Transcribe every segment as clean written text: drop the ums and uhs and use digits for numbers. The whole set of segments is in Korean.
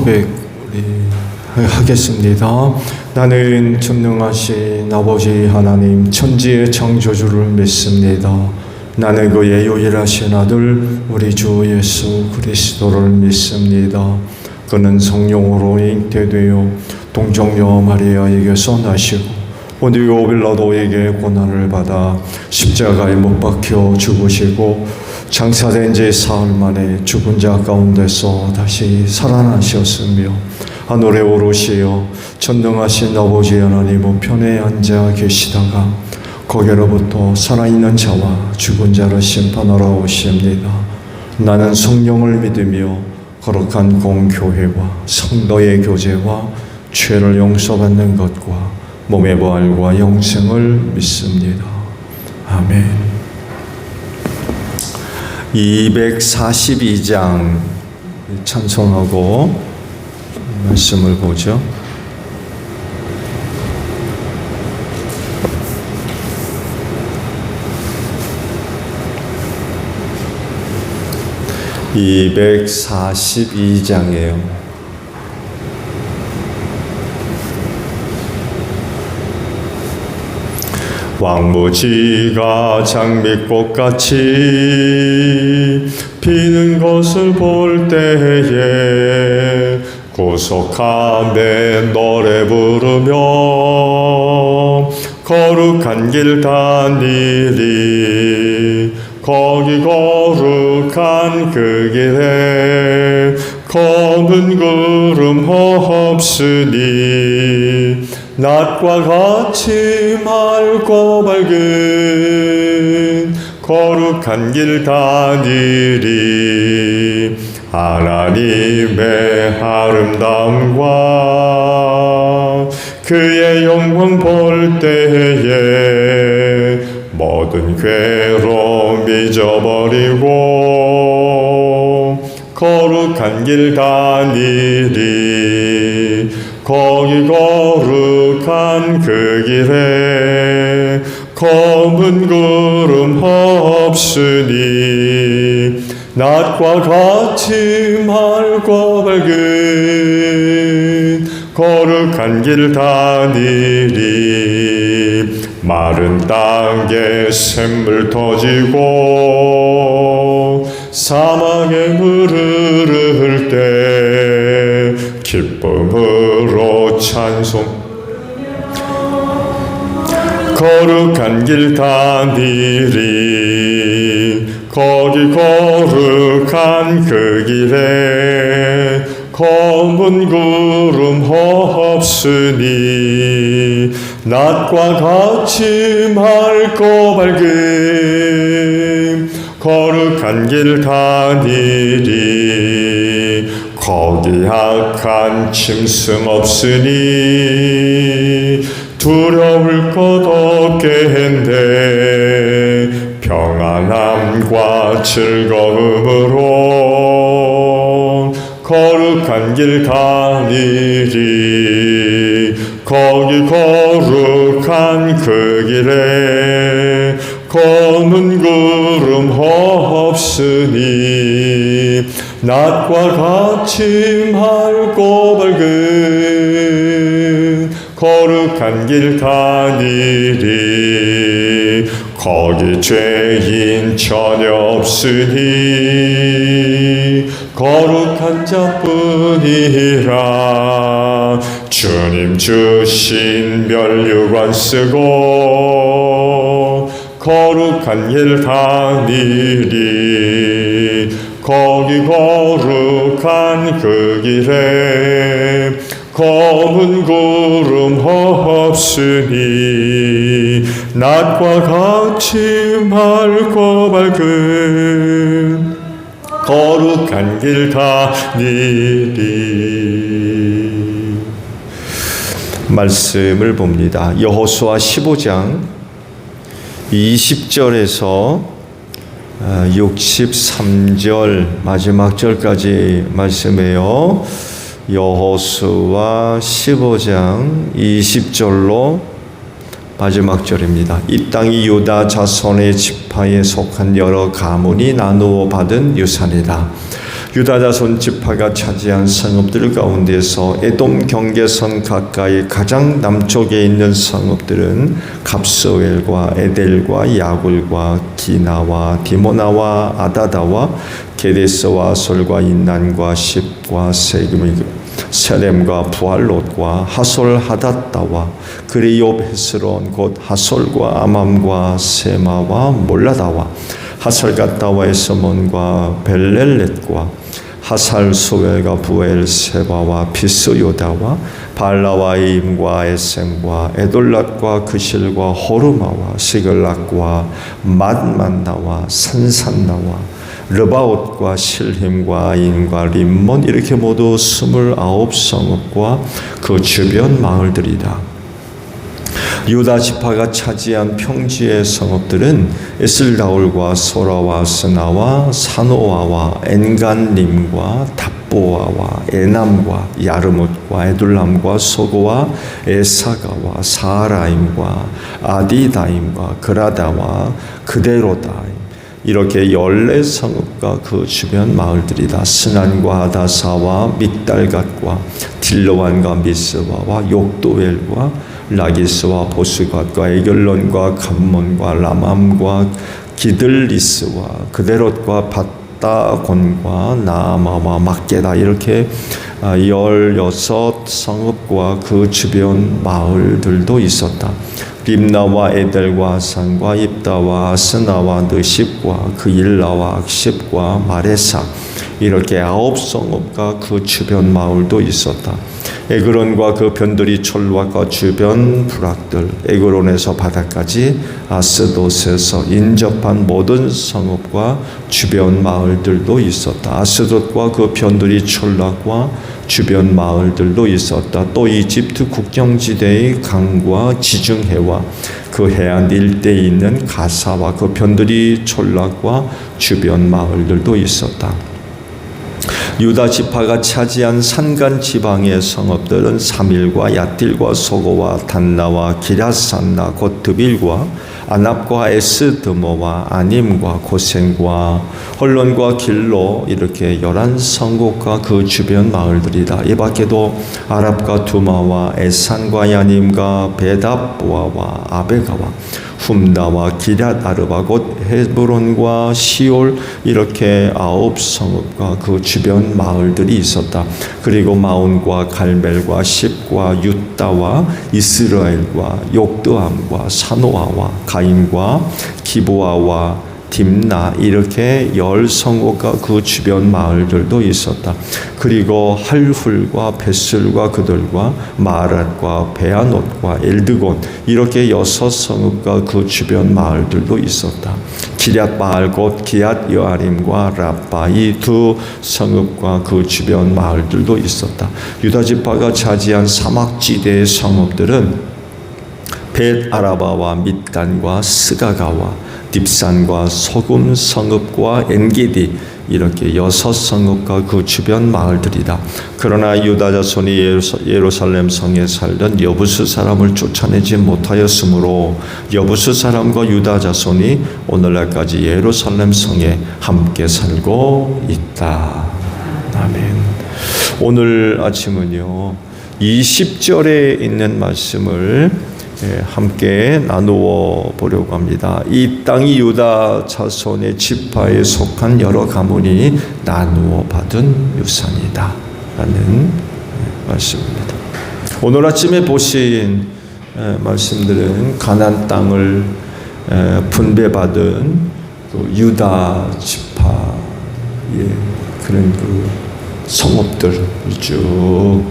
고백 우리 하겠습니다. 나는 전능하신 아버지 하나님 천지의 창조주를 믿습니다. 나는 그의 유일하신 아들 우리 주 예수 그리스도를 믿습니다. 그는 성령으로 잉태되어 동정녀 마리아에게서 나시고 본디오 빌라도에게 고난을 받아 십자가에 못 박혀 죽으시고 장사된 지 사흘 만에 죽은 자 가운데서 다시 살아나셨으며 하늘에 오르시어 전능하신 아버지 하나님 우편에 앉아 계시다가 거기로부터 살아있는 자와 죽은 자를 심판하러 오십니다. 나는 성령을 믿으며 거룩한 공교회와 성도의 교제와 죄를 용서받는 것과 몸의 부활과 영생을 믿습니다. 아멘. 242장 찬송하고 말씀을 보죠. (242장이에요) 왕무지가 장미꽃같이 피는 것을 볼 때에 구속함에 노래 부르며 거룩한 길 다니리. 거기 거룩한 그 길에 검은 구름 없으니 낮과 같이 맑고 밝은 거룩한 길 다니리. 하나님의 아름다움과 그의 영광 볼 때에 모든 괴로움 잊어버리고 거룩한 길 다니리. 거기 거룩한 그 길에 검은 구름 없으니 낮과 같이 맑고 밝은 거룩한 길 다니리. 마른 땅에 샘물 터지고 사막에 물 흐를 때 기쁨으로 찬송. 거룩한 길 다니리. 거기 거룩한 그 길에 검은 구름 없으니 낮과 같이 맑고 밝은 거룩한 길 다니리. 거기 악한 짐승 없으니 두려울 것 없겠네. 평안함과 즐거움으로 거룩한 길 다니리. 거기 거룩한 그 길에 검은 구름 없으니 낮과 같이 맑고 밝은 거룩한 길 다니리. 거기 죄인 전혀 없으니 거룩한 자뿐이라. 주님 주신 면류관 쓰고 거룩한 길 다니리. 거기 거룩한 그 길에 검은 구름 없으니 낮과 같이 맑고 밝은 거룩한 길 다니리. 말씀을 봅니다. 여호수아 15장 20절에서 63절 마지막 절까지 말씀이에요. 여호수아 15장 20절로 마지막 절입니다. 이 땅이 유다 자손의 지파에 속한 여러 가문이 나누어 받은 유산이다. 유다 자손 지파가 차지한 성읍들 가운데서 에돔 경계선 가까이 가장 남쪽에 있는 성읍들은 갑스웰과 에델과 야굴과 기나와 디모나와 아다다와 게데스와 솔과 인난과 십과 세렘과 부알롯과 하솔 하닷다와 그리옵 헤스론 곧 하솔과 아맘과 세마와 몰라다와 하설갓다와 에서몬과 벨렐렛과 하살소엘과 부엘세바와 비스요다와 발라와 임과 에셈과 에돌랏과 그실과 호르마와 시글락과 맛만나와 산산나와 르바옷과 실힘과 아인과 림몬 이렇게 모두 29성읍과 그 주변 마을들이다. 유다 지파가 차지한 평지의 성읍들은 에슬다올과 소라와 스나와 사노아와 엔간림과 답보아와 에남과 야르뭇과 에둘람과 소고와 에사가와 사라임과 아디다임과 그라다와 그데로다임 이렇게 14성읍과 그 주변 마을들이다. 스난과 아다사와 믹달갓과 딜로완과 미스바와 욕도엘과 라기스와 보스갓과 에결론과 감몬과 라맘과 기들리스와 그데롯과 밧다곤과 나아마와 막게다 이렇게 16성읍과 그 주변 마을들도 있었다. 림나와 에델과 산과 입다와 스나와 느십과 그 일라와 악십과 마레사 이렇게 9성읍과 그 주변 마을도 있었다. 에그론과 그 변두리 철락과 주변 부락들 에그론에서 바다까지 아스돗에서 인접한 모든 성읍과 주변 마을들도 있었다. 아스돗과 그 변두리 철락과 주변 마을들도 있었다. 또 이집트 국경지대의 강과 지중해와 그 해안 일대에 있는 가사와 그 변두리 철락과 주변 마을들도 있었다. 유다 지파가 차지한 산간 지방의 성읍들은 사밀과 야틸과 소고와 단나와 기라산나 곧 드빌과 아납과 에스드모와 아님과 고센과 헐론과 길로 이렇게 11성읍과 그 주변 마을들이다. 이 밖에도 아랍과 두마와 에산과 야님과 베답보아와 아베가와 훔다와 기랏 아르바 곧 헤브론과 시올 이렇게 9성읍과 그 주변 마을들이 있었다. 그리고 마온과 갈멜과 십과 유다와 이스라엘과 욕드함과 사노아와 가임과 기보아와 딥나 이렇게 10성읍과 그 주변 마을들도 있었다. 그리고 할훌과 벳술과 그들과 마랏과 베아롯과 엘드곤 이렇게 6성읍과 그 주변 마을들도 있었다. 기럇 바알 곧 기앗 여아림과 라빠 이 2성읍과 그 주변 마을들도 있었다. 유다 지파가 차지한 사막지대의 성읍들은 벳 아라바와 밑단과 스가가와 딥산과 소금 성읍과 엔게디 이렇게 6성읍과 그 주변 마을들이다. 그러나 유다 자손이 예루살렘 성에 살던 여부스 사람을 쫓아내지 못하였으므로 여부스 사람과 유다 자손이 오늘날까지 예루살렘 성에 함께 살고 있다. 아멘. 오늘 아침은요 20절에 있는 말씀을 함께 나누어 보려고 합니다. 이 땅이 유다 자손의 지파에 속한 여러 가문이 나누어 받은 유산이다 라는 말씀입니다. 오늘 아침에 보신 말씀들은 가나안 땅을 분배받은 유다 지파의 그런 그 성읍들 쭉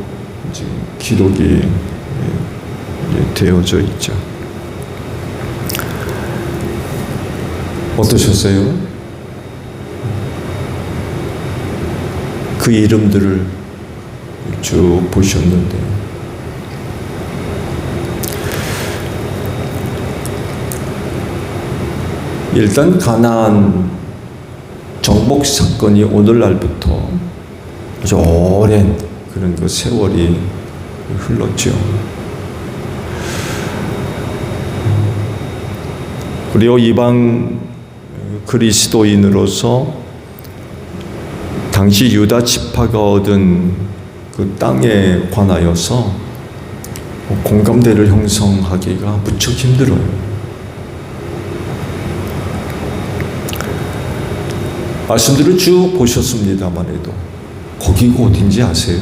기록이 되어져 있죠. 어떠셨어요? 그 이름들을 쭉 보셨는데 일단 가나안 정복 사건이 오늘날부터 아주 오랜 그런 그 세월이 흘렀죠. 그리고 이방 그리스도인으로서 당시 유다 지파가 얻은 그 땅에 관하여서 공감대를 형성하기가 무척 힘들어요. 말씀들을 쭉 보셨습니다만 해도 거기가 어딘지 아세요?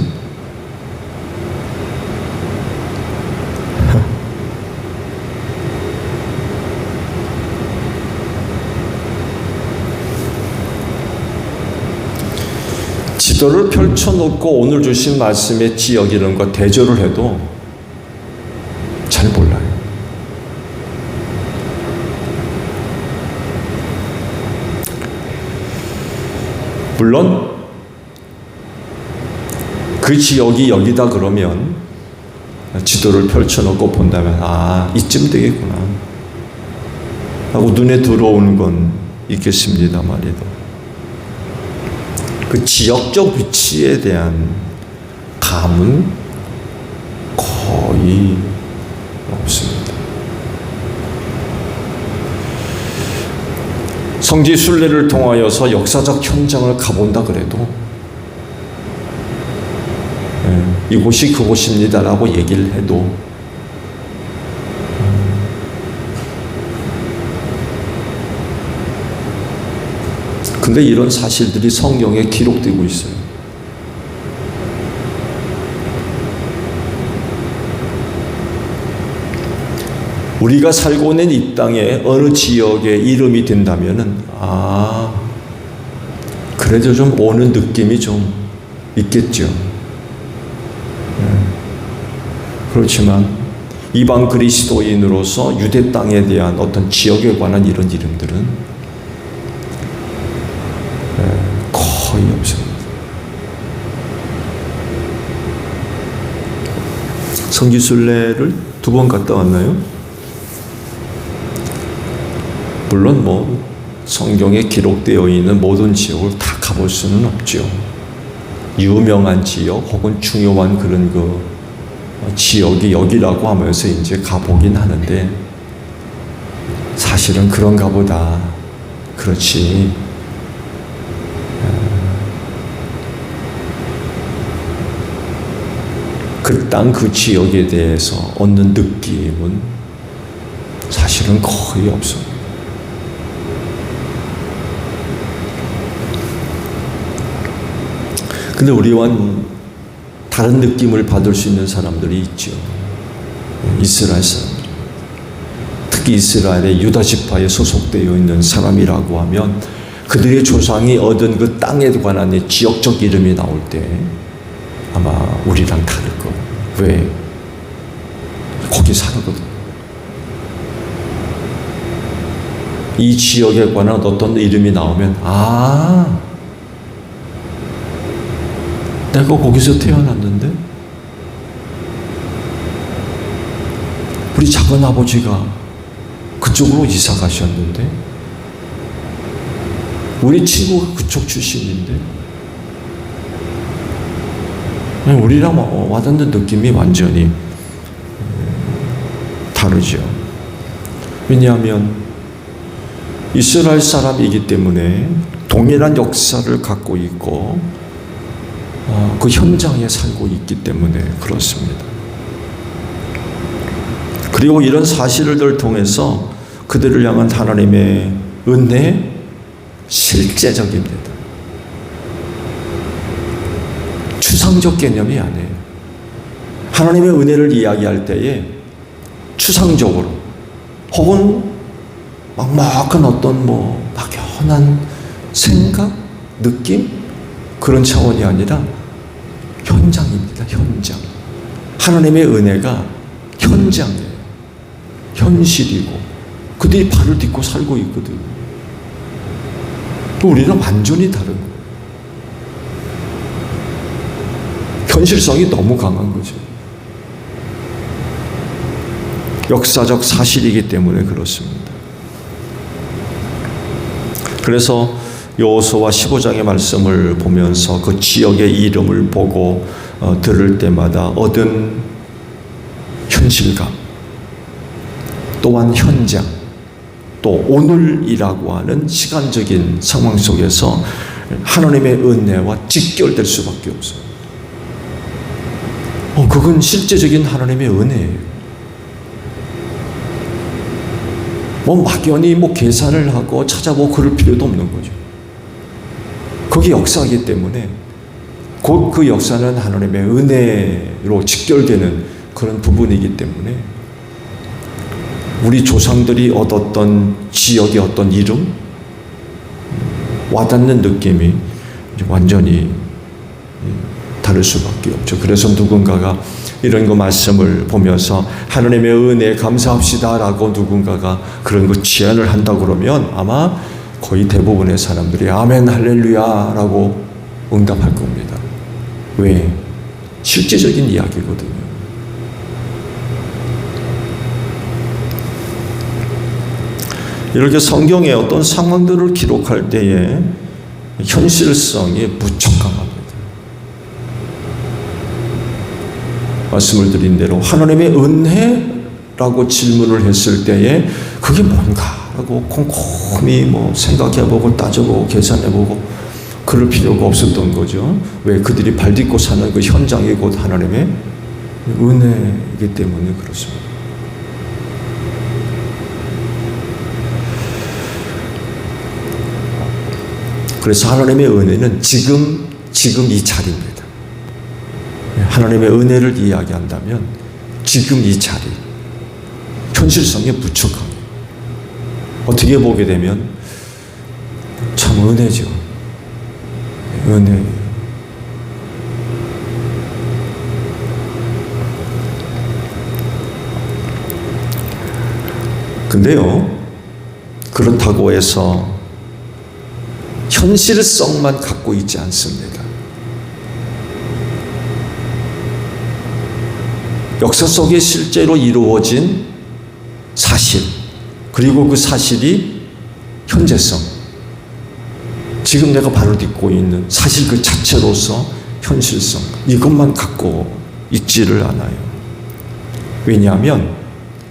지도를 펼쳐놓고 오늘 주신 말씀의 지역 이름과 대조를 해도 잘 몰라요. 물론 그 지역이 여기다 그러면 지도를 펼쳐놓고 본다면 아, 이쯤 되겠구나 하고 눈에 들어오는 건 있겠습니다만에도 그 지역적 위치에 대한 감은 거의 없습니다. 성지 순례를 통하여서 역사적 현장을 가본다 그래도 이곳이 그곳입니다라고 얘기를 해도 근데 이런 사실들이 성경에 기록되고 있어요. 우리가 살고 있는 이 땅에 어느 지역의 이름이 된다면은 아, 그래도 좀 오는 느낌이 좀 있겠죠. 그렇지만 이방 그리스도인으로서 유대 땅에 대한 어떤 지역에 관한 이런 이름들은 거의 없습니다. 성지순례를 2번 갔다 왔나요? 물론 뭐 성경에 기록되어 있는 모든 지역을 다 가볼 수는 없죠. 유명한 지역 혹은 중요한 그런 그 지역이 여기라고 하면서 이제 가보긴 하는데 사실은 그런가 보다. 그렇지. 그 땅, 그 지역에 대해서 얻는 느낌은 사실은 거의 없습니다. 근데 우리와는 다른 느낌을 받을 수 있는 사람들이 있죠. 이스라엘 사람들. 특히 이스라엘의 유다 지파에 소속되어 있는 사람이라고 하면 그들의 조상이 얻은 그 땅에 관한 지역적 이름이 나올 때 아마 우리랑 다를 거예요. 왜? 거기 살거든. 이 지역에 관한 어떤 이름이 나오면 아, 내가 거기서 태어났는데 우리 작은 아버지가 그쪽으로 이사 가셨는데 우리 친구가 그쪽 출신인데 우리랑 와닿는 느낌이 완전히 다르죠. 왜냐하면 이스라엘 사람이기 때문에 동일한 역사를 갖고 있고 그 현장에 살고 있기 때문에 그렇습니다. 그리고 이런 사실을 통해서 그들을 향한 하나님의 은혜 실제적입니다. 추상적 개념이 아니에요. 하나님의 은혜를 이야기할 때에 추상적으로 혹은 막막한 어떤 막연한 생각, 느낌 그런 차원이 아니라 현장입니다. 현장. 하나님의 은혜가 현장이에요. 현실이고 그들이 발을 딛고 살고 있거든. 우리는 완전히 다른 거예요. 현실성이 너무 강한 거죠. 역사적 사실이기 때문에 그렇습니다. 그래서 여호수아 15장의 말씀을 보면서 그 지역의 이름을 보고 들을 때마다 얻은 현실감, 또한 현장, 또 오늘이라고 하는 시간적인 상황 속에서 하나님의 은혜와 직결될 수밖에 없어요. 그건 실제적인 하나님의 은혜예요. 막연히 계산을 하고 찾아보고 그럴 필요도 없는 거죠. 그게 역사이기 때문에 곧 그 역사는 하나님의 은혜로 직결되는 그런 부분이기 때문에 우리 조상들이 얻었던 지역의 어떤 이름, 와닿는 느낌이 완전히 다를 수밖에 없죠. 그래서 누군가가 이런 거 말씀을 보면서 하나님의 은혜에 감사합시다 라고 누군가가 그런 거 제안을 한다 그러면 아마 거의 대부분의 사람들이 아멘 할렐루야 라고 응답할 겁니다. 왜? 실제적인 이야기거든요. 이렇게 성경의 어떤 상황들을 기록할 때에 현실성이 무척 강합니다. 말씀을 드린 대로 하나님의 은혜라고 질문을 했을 때에 그게 뭔가라고 꼼꼼히 생각해보고 따져보고 계산해보고 그럴 필요가 없었던 거죠. 왜? 그들이 발딛고 사는 그 현장이 곧 하나님의 은혜이기 때문에 그렇습니다. 그래서 하나님의 은혜는 지금 이 자리입니다. 하나님의 은혜를 이야기한다면 지금 이 자리, 현실성에 무척 강해요. 어떻게 보게 되면 참 은혜죠. 은혜. 근데요, 그렇다고 해서 현실성만 갖고 있지 않습니다. 역사 속에 실제로 이루어진 사실, 그리고 그 사실이 현재성, 지금 내가 바로 딛고 있는 사실 그 자체로서 현실성, 이것만 갖고 있지를 않아요. 왜냐하면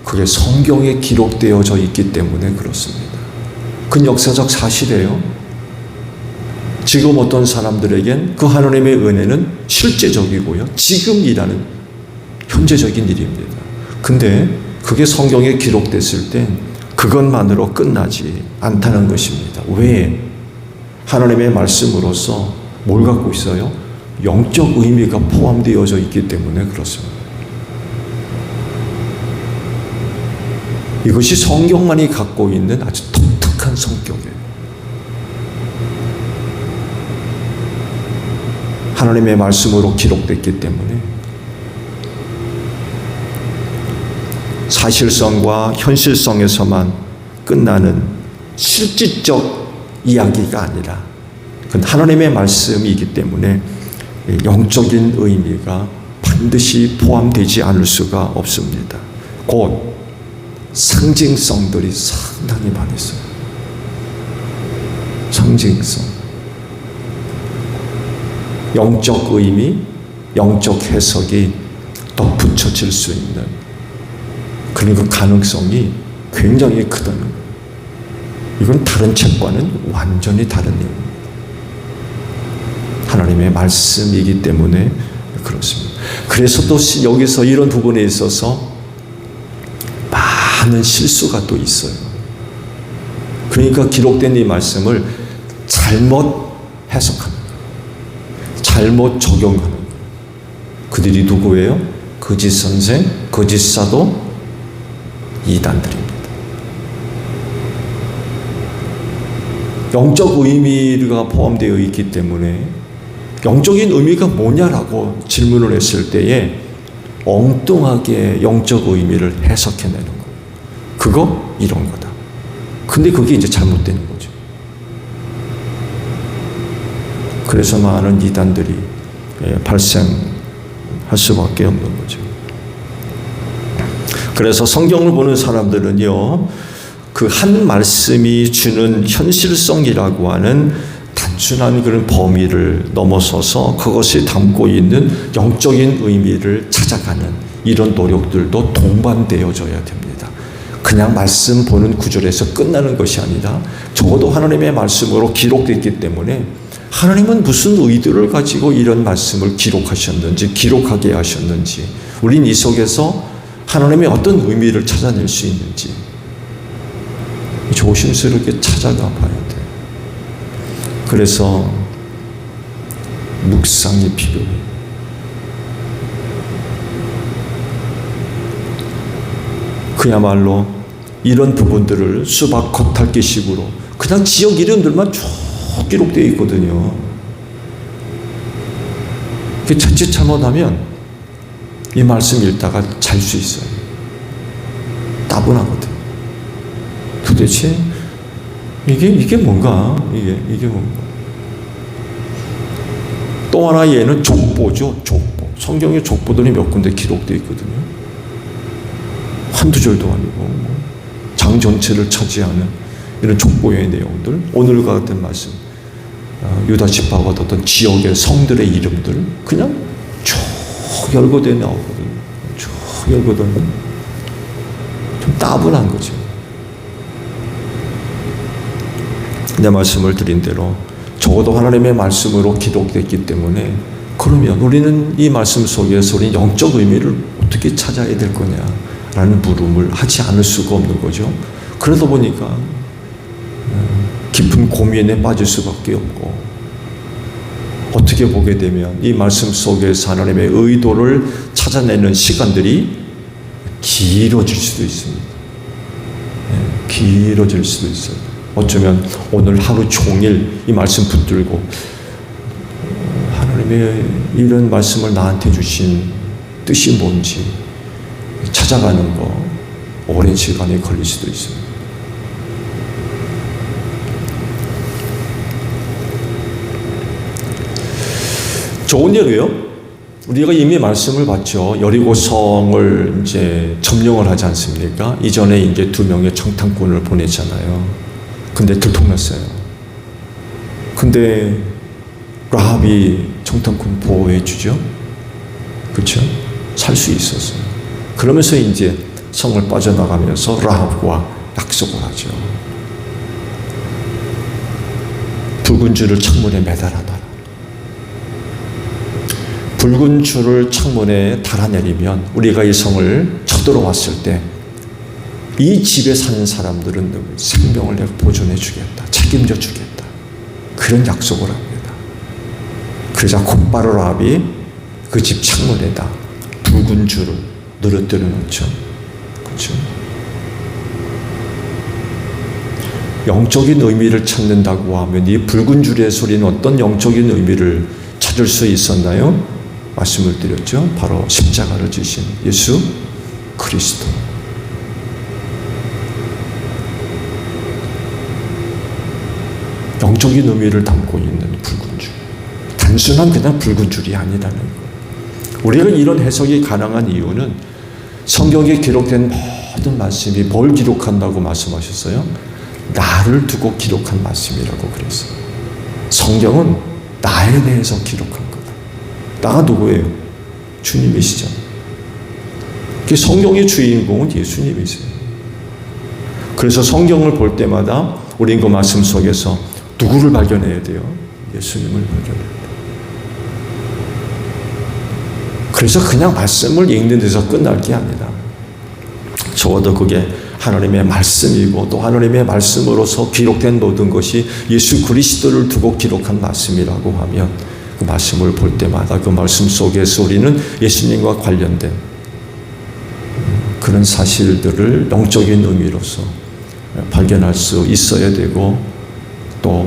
그게 성경에 기록되어져 있기 때문에 그렇습니다. 그건 역사적 사실이에요. 지금 어떤 사람들에겐 그 하나님의 은혜는 실제적이고요, 지금이라는 현재적인 일입니다. 근데 그게 성경에 기록됐을 땐 그것만으로 끝나지 않다는 것입니다. 왜? 하나님의 말씀으로서 뭘 갖고 있어요? 영적 의미가 포함되어져 있기 때문에 그렇습니다. 이것이 성경만이 갖고 있는 아주 독특한 성격이에요. 하나님의 말씀으로 기록됐기 때문에 사실성과 현실성에서만 끝나는 실질적 이야기가 아니라 그건 하나님의 말씀이기 때문에 영적인 의미가 반드시 포함되지 않을 수가 없습니다. 곧 상징성들이 상당히 많이 있어요. 상징성. 영적 의미, 영적 해석이 덧붙여질 수 있는 그런 그 가능성이 굉장히 크다는 거예요. 이건 다른 책과는 완전히 다른 내용입니다. 하나님의 말씀이기 때문에 그렇습니다. 그래서 또 여기서 이런 부분에 있어서 많은 실수가 또 있어요. 그러니까 기록된 이 말씀을 잘못 해석하는 거예요. 잘못 적용하는 거예요. 그들이 누구예요? 거짓 선생, 거짓 사도, 이단들입니다. 영적 의미가 포함되어 있기 때문에 영적인 의미가 뭐냐라고 질문을 했을 때에 엉뚱하게 영적 의미를 해석해내는 거예요. 그거 이런 거다. 근데 그게 이제 잘못되는 거죠. 그래서 많은 이단들이 발생할 수밖에 없는 거죠. 그래서 성경을 보는 사람들은요, 그 한 말씀이 주는 현실성이라고 하는 단순한 그런 범위를 넘어서서 그것이 담고 있는 영적인 의미를 찾아가는 이런 노력들도 동반되어져야 됩니다. 그냥 말씀 보는 구절에서 끝나는 것이 아니라 적어도 하나님의 말씀으로 기록됐기 때문에 하나님은 무슨 의도를 가지고 이런 말씀을 기록하셨는지, 기록하게 하셨는지, 우린 이 속에서 하나님의 어떤 의미를 찾아낼 수 있는지 조심스럽게 찾아가 봐야 돼요. 그래서 묵상이 필요해요. 그야말로 이런 부분들을 수박 겉핥기식으로 그냥 지역 이름들만 쭉 기록되어 있거든요. 자칫 잘못하면 이 말씀 읽다가 잘 수 있어요. 따분하거든. 도대체 이게 뭔가? 이게 뭔가? 또 하나 얘는 족보죠. 족보. 성경에 족보들이 몇 군데 기록되어 있거든요. 한두 절도 아니고 장 전체를 차지하는 이런 족보의 내용들, 오늘과 같은 말씀, 유다 지파가 어떤 지역의 성들의 이름들 그냥 쭉 열거되어 나오거든요. 쭉 열거되어 좀 따분한 거죠. 내 말씀을 드린 대로 적어도 하나님의 말씀으로 기록됐기 때문에, 그러면 우리는 이 말씀 속에서 우리 영적 의미를 어떻게 찾아야 될 거냐라는 물음을 하지 않을 수가 없는 거죠. 그러다 보니까 깊은 고민에 빠질 수밖에 없고, 어떻게 보게 되면 이 말씀 속에서 하나님의 의도를 찾아내는 시간들이 길어질 수도 있습니다. 길어질 수도 있어요. 어쩌면 오늘 하루 종일 이 말씀 붙들고 하나님의 이런 말씀을 나한테 주신 뜻이 뭔지 찾아가는 거 오랜 시간이 걸릴 수도 있습니다. 좋은 예로요. 우리가 이미 말씀을 봤죠. 여리고성을 이제 점령을 하지 않습니까? 이전에 이제 2명의 청탐꾼을 보냈잖아요. 근데 들통났어요. 근데 라합이 청탐꾼 보호해 주죠. 그렇죠? 살 수 있었어요. 그러면서 이제 성을 빠져나가면서 라합과 약속을 하죠. 붉은 줄을 창문에 매달아놔라. 붉은 줄을 창문에 달아내리면 우리가 이 성을 쳐들어왔을 때 이 집에 사는 사람들은 생명을 내가 보존해 주겠다. 책임져 주겠다. 그런 약속을 합니다. 그러자 곧바로 라합이 그 집 창문에다 붉은 줄을 늘어뜨려 놓죠. 그렇죠? 영적인 의미를 찾는다고 하면 이 붉은 줄의 소리는 어떤 영적인 의미를 찾을 수 있었나요? 말씀을 드렸죠. 바로 십자가를 지신 예수 그리스도. 영적인 의미를 담고 있는 붉은 줄. 단순한 그냥 붉은 줄이 아니라는 거예요. 우리가 이런 해석이 가능한 이유는 성경에 기록된 모든 말씀이 뭘 기록한다고 말씀하셨어요? 나를 두고 기록한 말씀이라고 그랬어요. 성경은 나에 대해서 기록한 거다. 나가 누구예요? 주님이시죠. 성경의 주인공은 예수님이세요. 그래서 성경을 볼 때마다 우린 그 말씀 속에서 누구를 발견해야 돼요? 예수님을 발견해야 돼요. 그래서 그냥 말씀을 읽는 데서 끝날 게 아니라 적어도 그게 하나님의 말씀이고 또 하나님의 말씀으로서 기록된 모든 것이 예수 그리스도를 두고 기록한 말씀이라고 하면 그 말씀을 볼 때마다 그 말씀 속에서 우리는 예수님과 관련된 그런 사실들을 영적인 의미로서 발견할 수 있어야 되고 또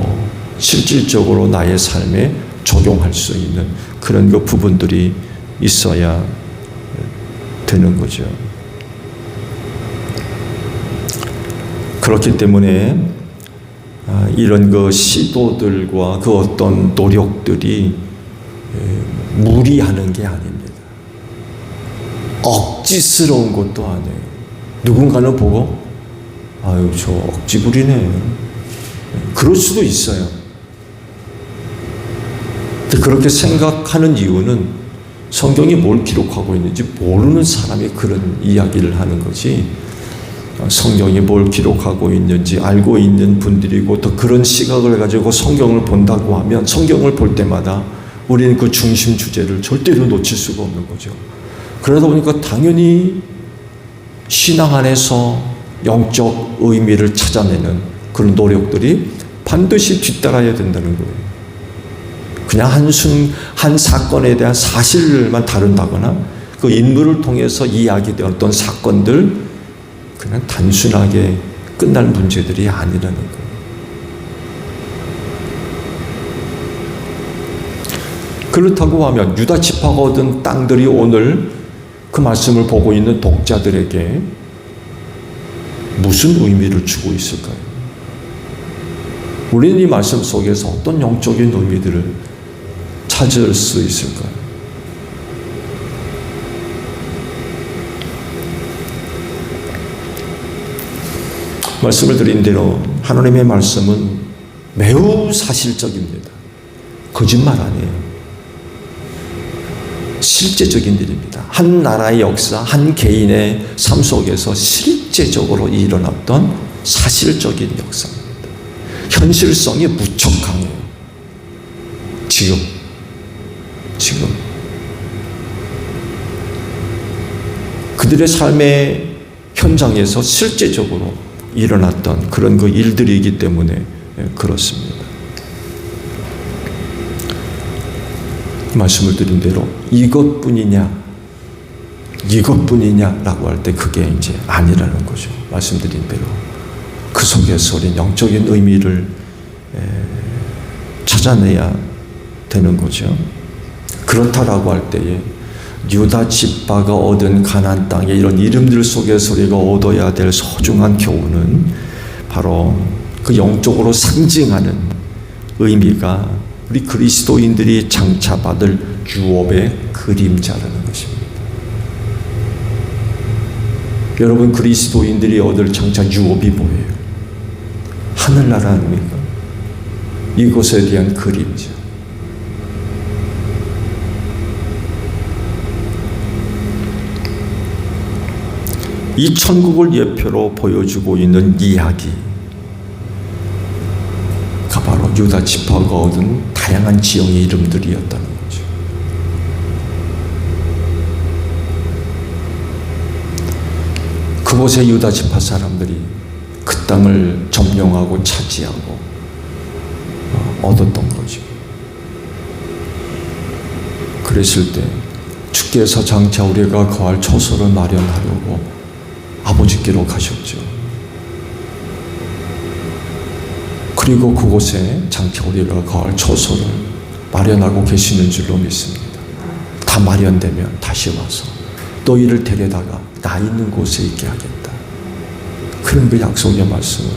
실질적으로 나의 삶에 적용할 수 있는 그런 그 부분들이 있어야 되는 거죠. 그렇기 때문에 이런 그 시도들과 그 어떤 노력들이 무리하는 게 아닙니다. 억지스러운 것도 아니에요. 누군가는 보고 아유 저 억지 부리네. 그럴 수도 있어요. 그렇게 생각하는 이유는 성경이 뭘 기록하고 있는지 모르는 사람이 그런 이야기를 하는 거지, 성경이 뭘 기록하고 있는지 알고 있는 분들이고 또 그런 시각을 가지고 성경을 본다고 하면 성경을 볼 때마다 우리는 그 중심 주제를 절대로 놓칠 수가 없는 거죠. 그러다 보니까 당연히 신앙 안에서 영적 의미를 찾아내는 그런 노력들이 반드시 뒤따라야 된다는 거예요. 그냥 한 사건에 대한 사실만 다룬다거나 그 인물을 통해서 이야기되었던 사건들 그냥 단순하게 끝날 문제들이 아니라는 거예요. 그렇다고 하면 유다 지파가 얻은 땅들이 오늘 그 말씀을 보고 있는 독자들에게 무슨 의미를 주고 있을까요? 우리는 이 말씀 속에서 어떤 영적인 의미들을 찾을 수 있을까요? 말씀을 드린 대로 하나님의 말씀은 매우 사실적입니다. 거짓말 아니에요. 실제적인 일입니다. 한 나라의 역사, 한 개인의 삶 속에서 실제적으로 일어났던 사실적인 역사입니다. 현실성이 무척 강해요. 지금 그들의 삶의 현장에서 실제적으로 일어났던 그런 그 일들이기 때문에 그렇습니다. 말씀을 드린 대로 이것뿐이냐라고 할 때 그게 이제 아니라는 거죠. 말씀드린 대로 그 속에서 우리 영적인 의미를 찾아내야 되는 거죠. 그렇다라고 할 때에 유다 지파가 얻은 가나안 땅의 이런 이름들 속에서 우리가 얻어야 될 소중한 교훈은 바로 그 영적으로 상징하는 의미가 우리 그리스도인들이 장차 받을 유업의 그림자라는 것입니다. 여러분, 그리스도인들이 얻을 장차 유업이 뭐예요? 하늘나라 아닙니까? 이곳에 대한 그림자. 이 천국을 예표로 보여주고 있는 이야기가 바로 유다 지파가 얻은 다양한 지형의 이름들이었다는 거죠. 그곳의 유다 지파 사람들이 그 땅을 점령하고 차지하고 얻었던 거죠. 그랬을 때 주께서 장차 우리가 거할 처소를 마련하려고 아버지께로 가셨죠. 그리고 그곳에 장차 우리가 거할 처소를 마련하고 계시는 줄로 믿습니다. 다 마련되면 다시 와서 너희를 데려다가 나 있는 곳에 있게 하겠다. 그런 그 약속의 말씀을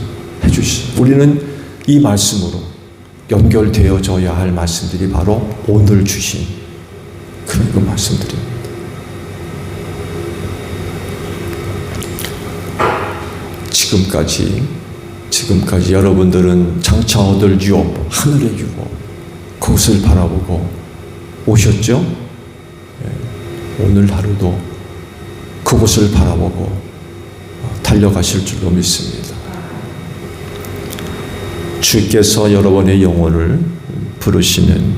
해주시죠. 우리는 이 말씀으로 연결되어져야 할 말씀들이 바로 오늘 주신 그런 그 말씀들입니다. 지금까지 여러분들은 장차 얻을 유업, 하늘의 유업, 그것을 바라보고 오셨죠? 오늘 하루도 그곳을 바라보고 달려가실 줄로 믿습니다. 주께서 여러분의 영혼을 부르시는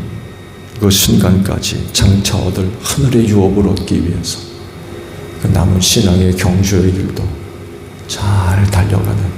그 순간까지 장차 얻을 하늘의 유업을 얻기 위해서 그 남은 신앙의 경주의 길도 잘 달려가는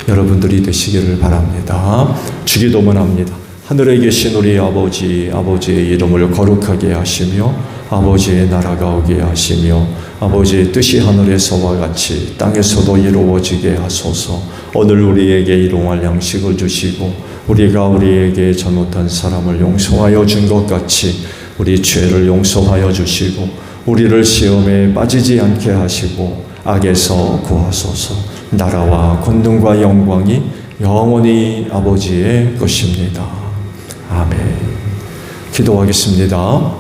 여러분들이 되시기를 바랍니다. 주기도문 합니다. 하늘에 계신 우리 아버지, 아버지의 이름을 거룩하게 하시며 아버지의 나라가 오게 하시며 아버지의 뜻이 하늘에서와 같이 땅에서도 이루어지게 하소서. 오늘 우리에게 일용할 양식을 주시고 우리가 우리에게 잘못한 사람을 용서하여 준 것 같이 우리 죄를 용서하여 주시고 우리를 시험에 빠지지 않게 하시고 악에서 구하소서. 나라와 권능과 영광이 영원히 아버지의 것입니다. 아멘. 기도하겠습니다.